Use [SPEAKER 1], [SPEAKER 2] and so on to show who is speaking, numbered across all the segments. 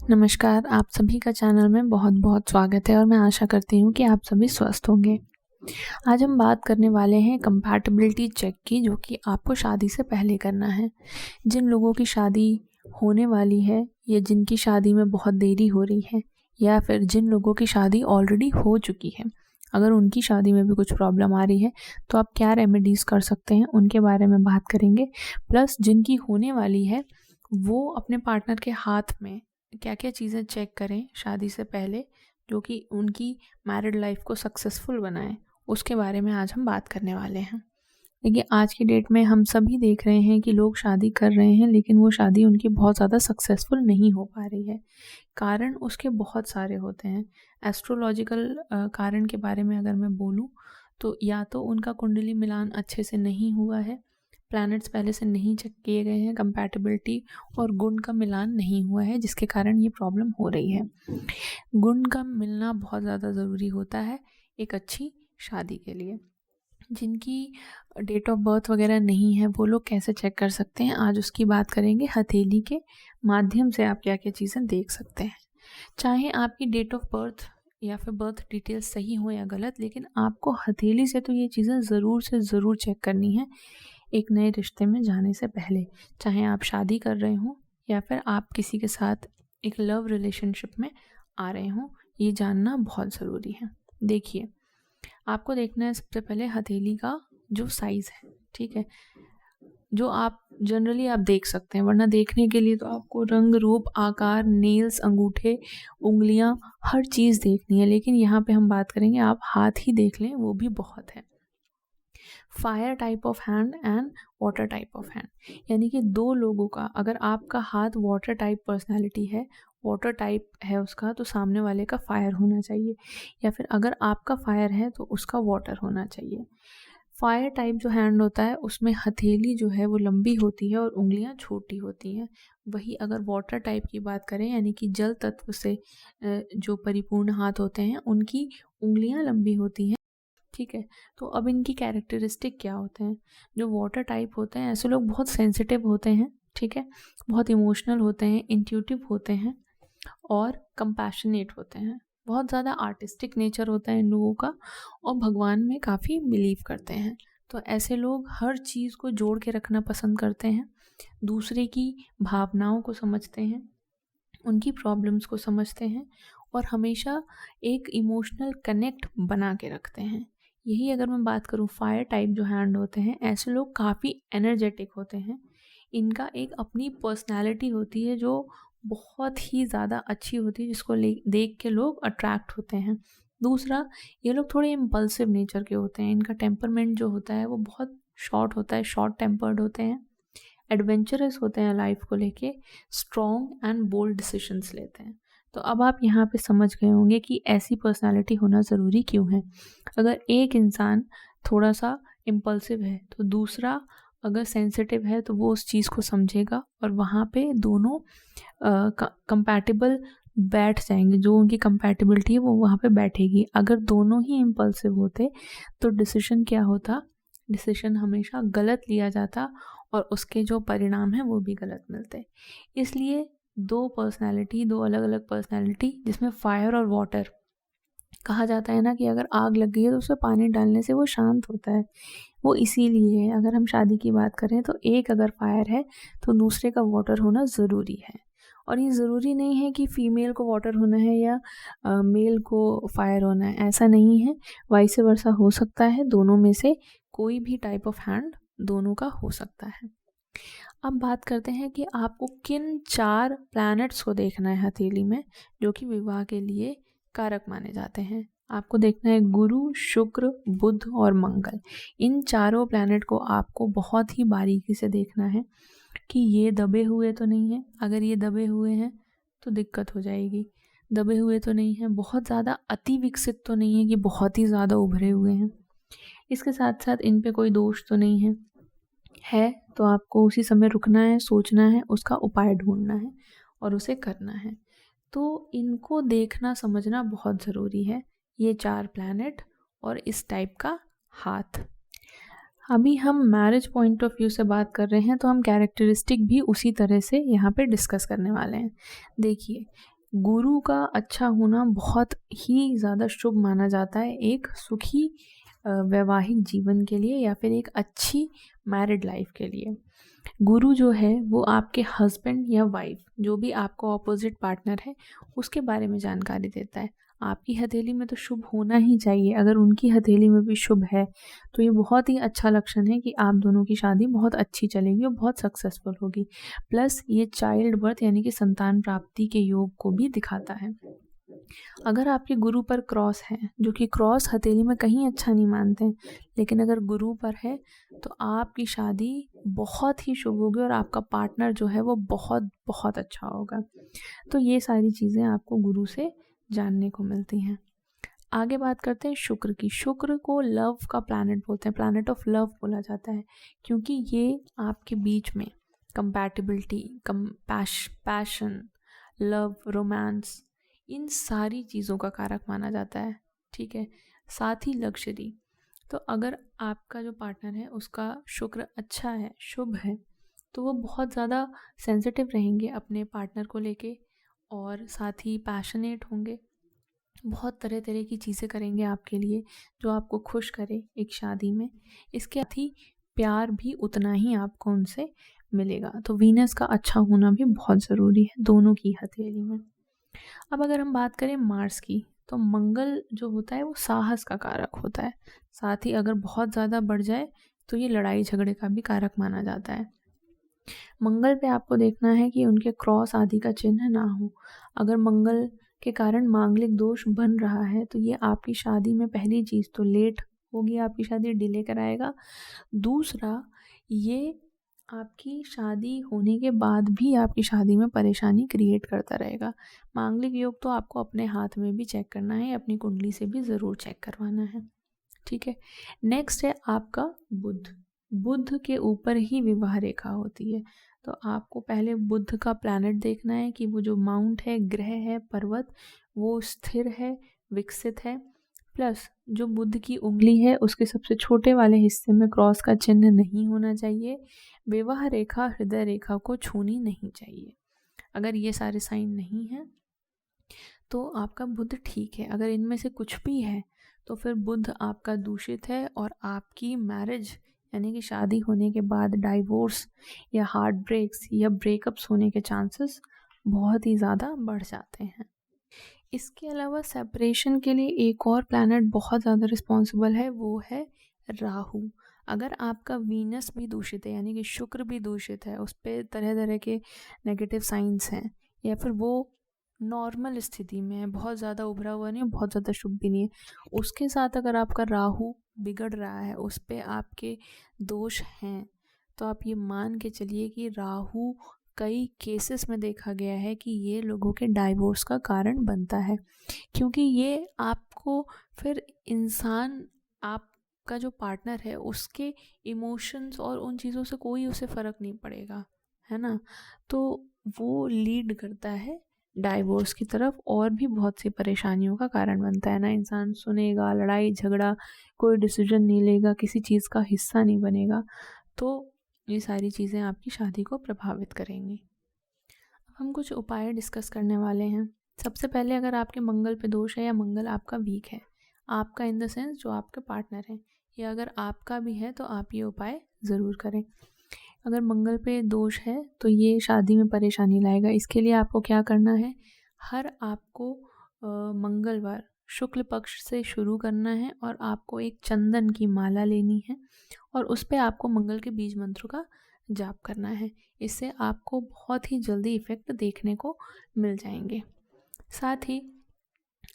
[SPEAKER 1] नमस्कार, आप सभी का चैनल में बहुत-बहुत स्वागत है और मैं आशा करती हूँ कि आप सभी स्वस्थ होंगे। आज हम बात करने वाले हैं कंपैटिबिलिटी चेक की, जो कि आपको शादी से पहले करना है। जिन लोगों की शादी होने वाली है या जिनकी शादी में बहुत देरी हो रही है या फिर जिन लोगों की शादी ऑलरेडी हो चुकी है, अगर उनकी शादी में भी कुछ प्रॉब्लम आ रही है तो आप क्या रेमेडीज़ कर सकते हैं, उनके बारे में बात करेंगे। प्लस जिनकी होने वाली है, वो अपने पार्टनर के हाथ में क्या-क्या चीज़ें चेक करें शादी से पहले, जो कि उनकी मैरिड लाइफ को सक्सेसफुल बनाएँ, उसके बारे में आज हम बात करने वाले हैं। देखिए, आज की डेट में हम सभी देख रहे हैं कि लोग शादी कर रहे हैं, लेकिन वो शादी उनकी बहुत ज़्यादा सक्सेसफुल नहीं हो पा रही है। कारण उसके बहुत सारे होते हैं। एस्ट्रोलॉजिकल कारण के बारे में अगर मैं बोलूँ, तो या तो उनका कुंडली मिलान अच्छे से नहीं हुआ है, प्लैनेट्स पहले से नहीं चेक किए गए हैं, कंपैटिबिलिटी और गुण का मिलान नहीं हुआ है, जिसके कारण ये प्रॉब्लम हो रही है। गुण का मिलना बहुत ज़्यादा ज़रूरी होता है एक अच्छी शादी के लिए। जिनकी डेट ऑफ बर्थ वगैरह नहीं है, वो लोग कैसे चेक कर सकते हैं, आज उसकी बात करेंगे। हथेली के माध्यम से आप क्या क्या चीज़ें देख सकते हैं। चाहे आपकी डेट ऑफ बर्थ या फिर बर्थ डिटेल्स सही हो या गलत, लेकिन आपको हथेली से तो ये चीज़ें ज़रूर से ज़रूर चेक करनी है एक नए रिश्ते में जाने से पहले। चाहे आप शादी कर रहे हों या फिर आप किसी के साथ एक लव रिलेशनशिप में आ रहे हों, ये जानना बहुत ज़रूरी है। देखिए, आपको देखना है सबसे पहले हथेली का जो साइज़ है, ठीक है? जो आप जनरली आप देख सकते हैं, वरना देखने के लिए तो आपको रंग, रूप, आकार, नेल्स, अंगूठे, उँगलियाँ, हर चीज़ देखनी है। लेकिन यहाँ पे हम बात करेंगे, आप हाथ ही देख लें, वो भी बहुत है। Fire type of hand and water type of hand, यानी कि दो लोगों का, अगर आपका हाथ वाटर टाइप पर्सनैलिटी है, वाटर टाइप है उसका, तो सामने वाले का फायर होना चाहिए, या फिर अगर आपका फायर है तो उसका वाटर होना चाहिए। फायर टाइप जो हैंड होता है, उसमें हथेली जो है वो लंबी होती है और उंगलियां छोटी होती हैं। वही अगर वाटर टाइप की बात करें, यानी कि जल तत्व से जो परिपूर्ण हाथ होते हैं, उनकी उंगलियां लंबी होती हैं, ठीक है। तो अब इनकी कैरेक्टरिस्टिक क्या होते हैं? जो वाटर टाइप होते हैं, ऐसे लोग बहुत सेंसिटिव होते हैं, ठीक है, बहुत इमोशनल होते हैं, इंट्यूटिव होते हैं और कंपैशनेट होते हैं। बहुत ज़्यादा आर्टिस्टिक नेचर होता है इन लोगों का और भगवान में काफ़ी बिलीव करते हैं। तो ऐसे लोग हर चीज़ को जोड़ के रखना पसंद करते हैं, दूसरे की भावनाओं को समझते हैं, उनकी प्रॉब्लम्स को समझते हैं और हमेशा एक इमोशनल कनेक्ट बना के रखते हैं। यही अगर मैं बात करूँ, फायर टाइप जो हैंड होते हैं, ऐसे लोग काफ़ी एनर्जेटिक होते हैं। इनका एक अपनी पर्सनैलिटी होती है जो बहुत ही ज़्यादा अच्छी होती है, जिसको देख के लोग अट्रैक्ट होते हैं। दूसरा, ये लोग थोड़े इम्पल्सिव नेचर के होते हैं। इनका टेम्परमेंट जो होता है वो बहुत शॉर्ट होता है, शॉर्ट टेम्पर्ड होते हैं, एडवेंचरस होते हैं लाइफ को लेके, स्ट्रॉन्ग एंड बोल्ड डिसीजंस लेते हैं। तो अब आप यहाँ पे समझ गए होंगे कि ऐसी पर्सनालिटी होना ज़रूरी क्यों है। अगर एक इंसान थोड़ा सा इम्पल्सिव है, तो दूसरा अगर सेंसिटिव है, तो वो उस चीज़ को समझेगा और वहाँ पे दोनों कंपैटिबल बैठ जाएंगे। जो उनकी कंपैटिबिलिटी है वो वहाँ पे बैठेगी। अगर दोनों ही इम्पल्सिव होते तो डिसीजन क्या होता? डिसीजन हमेशा गलत लिया जाता और उसके जो परिणाम हैं वो भी गलत मिलते। इसलिए दो पर्सनैलिटी, दो अलग अलग पर्सनैलिटी, जिसमें फायर और वाटर, कहा जाता है ना कि अगर आग लग गई है तो उसमें पानी डालने से वो शांत होता है। वो इसीलिए है। अगर हम शादी की बात करें तो एक अगर फायर है तो दूसरे का वाटर होना ज़रूरी है। और ये ज़रूरी नहीं है कि फीमेल को वाटर होना है या मेल को फायर होना है, ऐसा नहीं है। वाइस वर्सा हो सकता है, दोनों में से कोई भी टाइप ऑफ हैंड दोनों का हो सकता है। अब बात करते हैं कि आपको किन 4 प्लैनेट्स को देखना है हथेली में, जो कि विवाह के लिए कारक माने जाते हैं। आपको देखना है गुरु, शुक्र, बुध और मंगल। इन चारों प्लैनेट को आपको बहुत ही बारीकी से देखना है कि ये दबे हुए तो नहीं है। अगर ये दबे हुए हैं तो दिक्कत हो जाएगी। दबे हुए तो नहीं है, बहुत ज़्यादा अति विकसित तो नहीं है कि बहुत ही ज़्यादा उभरे हुए हैं। इसके साथ साथ इन पे कोई दोष तो नहीं है तो आपको उसी समय रुकना है, सोचना है, उसका उपाय ढूंढना है और उसे करना है। तो इनको देखना समझना बहुत ज़रूरी है, ये 4 प्लैनेट और इस टाइप का हाथ। अभी हम मैरिज पॉइंट ऑफ व्यू से बात कर रहे हैं, तो हम कैरेक्टरिस्टिक भी उसी तरह से यहाँ पे डिस्कस करने वाले हैं। देखिए, गुरु का अच्छा होना बहुत ही ज़्यादा शुभ माना जाता है एक सुखी वैवाहिक जीवन के लिए या फिर एक अच्छी मैरिड लाइफ के लिए। गुरु जो है वो आपके हस्बैंड या वाइफ, जो भी आपका ऑपोजिट पार्टनर है, उसके बारे में जानकारी देता है। आपकी हथेली में तो शुभ होना ही चाहिए। अगर उनकी हथेली में भी शुभ है तो ये बहुत ही अच्छा लक्षण है कि आप दोनों की शादी बहुत अच्छी चलेगी और बहुत सक्सेसफुल होगी। प्लस ये चाइल्ड बर्थ यानी कि संतान प्राप्ति के योग को भी दिखाता है। अगर आपके गुरु पर क्रॉस है, जो कि क्रॉस हथेली में कहीं अच्छा नहीं मानते हैं, लेकिन अगर गुरु पर है तो आपकी शादी बहुत ही शुभ होगी और आपका पार्टनर जो है वो बहुत बहुत अच्छा होगा। तो ये सारी चीज़ें आपको गुरु से जानने को मिलती हैं। आगे बात करते हैं शुक्र की। शुक्र को लव का प्लैनेट बोलते हैं, प्लैनेट ऑफ लव बोला जाता है, क्योंकि ये आपके बीच में कंपैटिबिलिटी, पैशन, लव, रोमांस, इन सारी चीज़ों का कारक माना जाता है। ठीक है, साथ ही लग्जरी। तो अगर आपका जो पार्टनर है उसका शुक्र अच्छा है, शुभ है, तो वो बहुत ज़्यादा सेंसिटिव रहेंगे अपने पार्टनर को लेके और साथ ही पैशनेट होंगे। बहुत तरह तरह की चीज़ें करेंगे आपके लिए जो आपको खुश करे एक शादी में। इसके साथ ही प्यार भी उतना ही आपको उनसे मिलेगा। तो वीनस का अच्छा होना भी बहुत ज़रूरी है दोनों की हथेली में। अब अगर हम बात करें मार्स की, तो मंगल जो होता है वो साहस का कारक होता है। साथ ही अगर बहुत ज़्यादा बढ़ जाए तो ये लड़ाई झगड़े का भी कारक माना जाता है। मंगल पे आपको देखना है कि उनके क्रॉस आदि का चिन्ह ना हो। अगर मंगल के कारण मांगलिक दोष बन रहा है तो ये आपकी शादी में पहली चीज़ तो लेट होगी, आपकी शादी डिले कराएगा। दूसरा, ये आपकी शादी होने के बाद भी आपकी शादी में परेशानी क्रिएट करता रहेगा। मांगलिक योग तो आपको अपने हाथ में भी चेक करना है, अपनी कुंडली से भी ज़रूर चेक करवाना है। ठीक है, नेक्स्ट है आपका बुध। बुध के ऊपर ही विवाह रेखा होती है, तो आपको पहले बुध का प्लैनेट देखना है कि वो जो माउंट है, ग्रह है, पर्वत, वो स्थिर है, विकसित है। प्लस जो बुध की उंगली है उसके सबसे छोटे वाले हिस्से में क्रॉस का चिन्ह नहीं होना चाहिए। विवाह रेखा हृदय रेखा को छूनी नहीं चाहिए। अगर ये सारे साइन नहीं हैं तो आपका बुध ठीक है। अगर इनमें से कुछ भी है तो फिर बुध आपका दूषित है और आपकी मैरिज यानी कि शादी होने के बाद डाइवोर्स या हार्ट ब्रेक्स या ब्रेकअप्स होने के चांसेस बहुत ही ज़्यादा बढ़ जाते हैं। इसके अलावा सेपरेशन के लिए एक और प्लैनेट बहुत ज़्यादा रिस्पॉन्सिबल है, वो है राहु। अगर आपका वीनस भी दूषित है यानी कि शुक्र भी दूषित है, उस पर तरह तरह के नेगेटिव साइंस हैं, या फिर वो नॉर्मल स्थिति में है, बहुत ज़्यादा उभरा हुआ नहीं है, बहुत ज़्यादा शुभ भी नहीं है, उसके साथ अगर आपका राहु बिगड़ रहा है, उस पर आपके दोष हैं, तो आप ये मान के चलिए कि राहु कई केसेस में देखा गया है कि ये लोगों के डाइवोर्स का कारण बनता है, क्योंकि ये आपको फिर इंसान, आपका जो पार्टनर है, उसके इमोशंस और उन चीज़ों से कोई उसे फ़र्क नहीं पड़ेगा, है ना। तो वो लीड करता है डाइवोर्स की तरफ और भी बहुत सी परेशानियों का कारण बनता है। ना इंसान सुनेगा, लड़ाई झगड़ा, कोई डिसीजन नहीं लेगा, किसी चीज़ का हिस्सा नहीं बनेगा। तो ये सारी चीज़ें आपकी शादी को प्रभावित करेंगी। अब हम कुछ उपाय डिस्कस करने वाले हैं। सबसे पहले, अगर आपके मंगल पे दोष है या मंगल आपका वीक है, आपका इन द सेंस जो आपके पार्टनर हैं, या अगर आपका भी है तो आप ये उपाय ज़रूर करें। अगर मंगल पे दोष है तो ये शादी में परेशानी लाएगा। इसके लिए आपको क्या करना है, हर आपको मंगलवार शुक्ल पक्ष से शुरू करना है और आपको एक चंदन की माला लेनी है और उस पर आपको मंगल के बीज मंत्र का जाप करना है। इससे आपको बहुत ही जल्दी इफ़ेक्ट देखने को मिल जाएंगे। साथ ही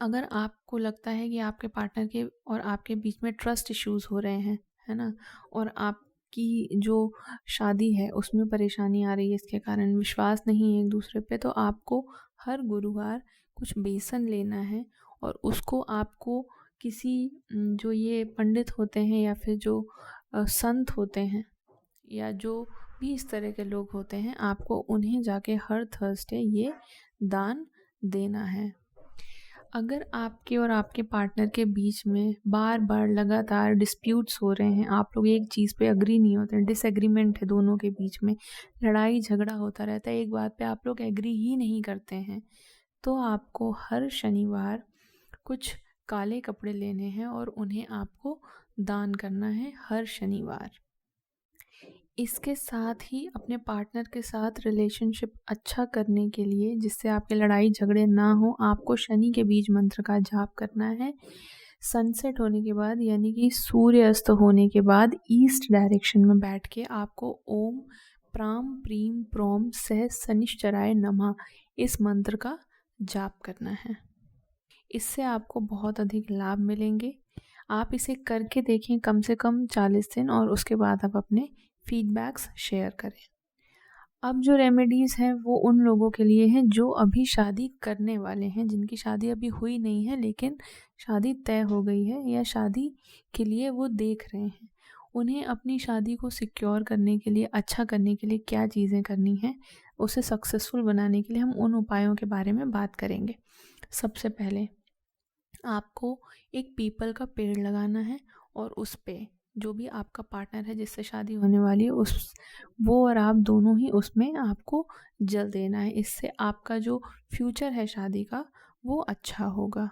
[SPEAKER 1] अगर आपको लगता है कि आपके पार्टनर के और आपके बीच में ट्रस्ट इश्यूज़ हो रहे हैं, है ना, और आपकी जो शादी है उसमें परेशानी आ रही है, इसके कारण विश्वास नहीं है एक दूसरे पे, तो आपको हर गुरुवार कुछ बेसन लेना है और उसको आपको किसी जो ये पंडित होते हैं या फिर जो संत होते हैं या जो भी इस तरह के लोग होते हैं, आपको उन्हें जाके हर थर्सडे ये दान देना है। अगर आपके और आपके पार्टनर के बीच में बार बार लगातार डिस्प्यूट्स हो रहे हैं, आप लोग एक चीज़ पे एग्री नहीं होते हैं, डिसएग्रीमेंट है दोनों के बीच में, लड़ाई झगड़ा होता रहता है, एक बात पे आप लोग एग्री ही नहीं करते हैं, तो आपको हर शनिवार कुछ काले कपड़े लेने हैं और उन्हें आपको दान करना है हर शनिवार। इसके साथ ही अपने पार्टनर के साथ रिलेशनशिप अच्छा करने के लिए, जिससे आपके लड़ाई झगड़े ना हो, आपको शनि के बीज मंत्र का जाप करना है। सनसेट होने के बाद यानी कि सूर्यास्त होने के बाद ईस्ट डायरेक्शन में बैठ के आपको ओम प्राम प्रीम प्रोम सह शनिश्चराय नमः इस मंत्र का जाप करना है। इससे आपको बहुत अधिक लाभ मिलेंगे। आप इसे करके देखें कम से कम 40 दिन, और उसके बाद आप अपने फीडबैक्स शेयर करें। अब जो रेमेडीज़ हैं वो उन लोगों के लिए हैं जो अभी शादी करने वाले हैं, जिनकी शादी अभी हुई नहीं है लेकिन शादी तय हो गई है या शादी के लिए वो देख रहे हैं। उन्हें अपनी शादी को सिक्योर करने के लिए, अच्छा करने के लिए क्या चीज़ें करनी हैं, उसे सक्सेसफुल बनाने के लिए हम उन उपायों के बारे में बात करेंगे। सबसे पहले आपको एक पीपल का पेड़ लगाना है और उस पे जो भी आपका पार्टनर है जिससे शादी होने वाली है, उस वो और आप दोनों ही उसमें आपको जल देना है। इससे आपका जो फ्यूचर है शादी का वो अच्छा होगा।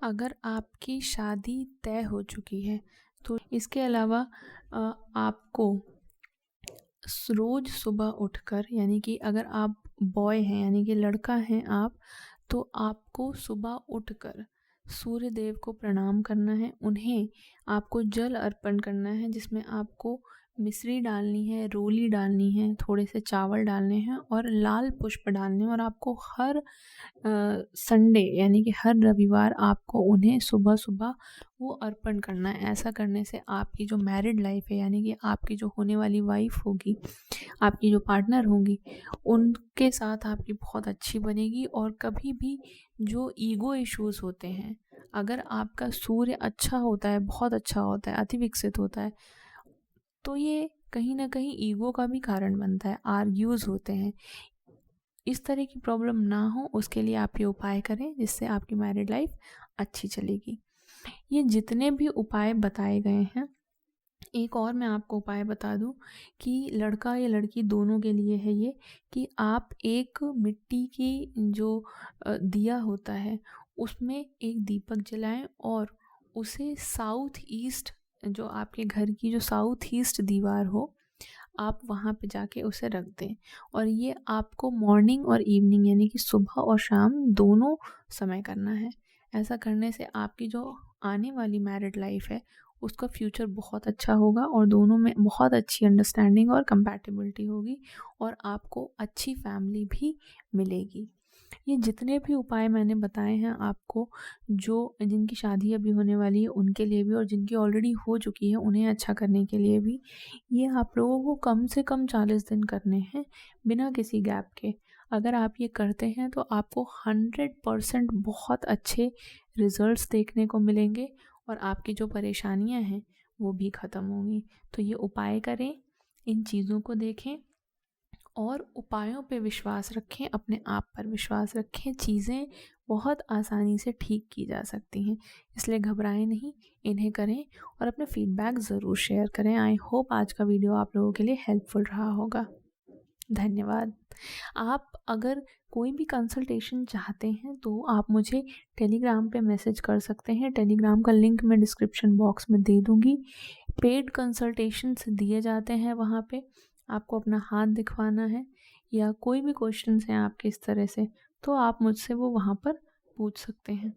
[SPEAKER 1] अगर आपकी शादी तय हो चुकी है तो इसके अलावा आपको रोज़ सुबह उठकर, यानी कि अगर आप बॉय हैं यानी कि लड़का हैं आप, तो आपको सुबह उठकर सूर्य देव को प्रणाम करना है। उन्हें आपको जल अर्पण करना है जिसमें आपको मिश्री डालनी है, रोली डालनी है, थोड़े से चावल डालने हैं और लाल पुष्प डालने हैं। और आपको हर संडे यानी कि हर रविवार आपको उन्हें सुबह सुबह वो अर्पण करना है। ऐसा करने से आपकी जो मैरिड लाइफ है यानी कि आपकी जो होने वाली वाइफ होगी, आपकी जो पार्टनर होंगी, उनके साथ आपकी बहुत अच्छी बनेगी। और कभी भी जो ईगो इश्यूज़ होते हैं, अगर आपका सूर्य अच्छा होता है, बहुत अच्छा होता है, अति विकसित होता है, तो ये कहीं ना कहीं ईगो का भी कारण बनता है, आर्ग्यूज़ होते हैं। इस तरह की प्रॉब्लम ना हो उसके लिए आप ये उपाय करें जिससे आपकी मैरिड लाइफ अच्छी चलेगी। ये जितने भी उपाय बताए गए हैं, एक और मैं आपको उपाय बता दूं कि लड़का या लड़की दोनों के लिए है ये, कि आप एक मिट्टी की जो दिया होता है उसमें एक दीपक जलाएं और उसे साउथ ईस्ट, जो आपके घर की जो साउथ ईस्ट दीवार हो, आप वहाँ पे जाके उसे रख दें। और ये आपको मॉर्निंग और इवनिंग यानी कि सुबह और शाम दोनों समय करना है। ऐसा करने से आपकी जो आने वाली मैरिड लाइफ है उसका फ्यूचर बहुत अच्छा होगा और दोनों में बहुत अच्छी अंडरस्टैंडिंग और कंपैटिबिलिटी होगी और आपको अच्छी फैमिली भी मिलेगी। ये जितने भी उपाय मैंने बताए हैं आपको, जो जिनकी शादी अभी होने वाली है उनके लिए भी और जिनकी ऑलरेडी हो चुकी है उन्हें अच्छा करने के लिए भी, ये आप लोगों को कम से कम 40 दिन करने हैं बिना किसी गैप के। अगर आप ये करते हैं तो आपको 100% बहुत अच्छे रिजल्ट्स देखने को मिलेंगे और आपकी जो परेशानियां हैं वो भी ख़त्म होंगी। तो ये उपाय करें, इन चीज़ों को देखें और उपायों पे विश्वास रखें, अपने आप पर विश्वास रखें। चीज़ें बहुत आसानी से ठीक की जा सकती हैं, इसलिए घबराएं नहीं, इन्हें करें और अपने फीडबैक ज़रूर शेयर करें। आई होप आज का वीडियो आप लोगों के लिए हेल्पफुल रहा होगा। धन्यवाद। आप अगर कोई भी कंसल्टेशन चाहते हैं तो आप मुझे टेलीग्राम पे मैसेज कर सकते हैं। टेलीग्राम का लिंक मैं डिस्क्रिप्शन बॉक्स में दे दूँगी। पेड कंसल्टेशंस दिए जाते हैं वहाँ पे। आपको अपना हाथ दिखवाना है या कोई भी क्वेश्चंस हैं आपके इस तरह से, तो आप मुझसे वो वहाँ पर पूछ सकते हैं।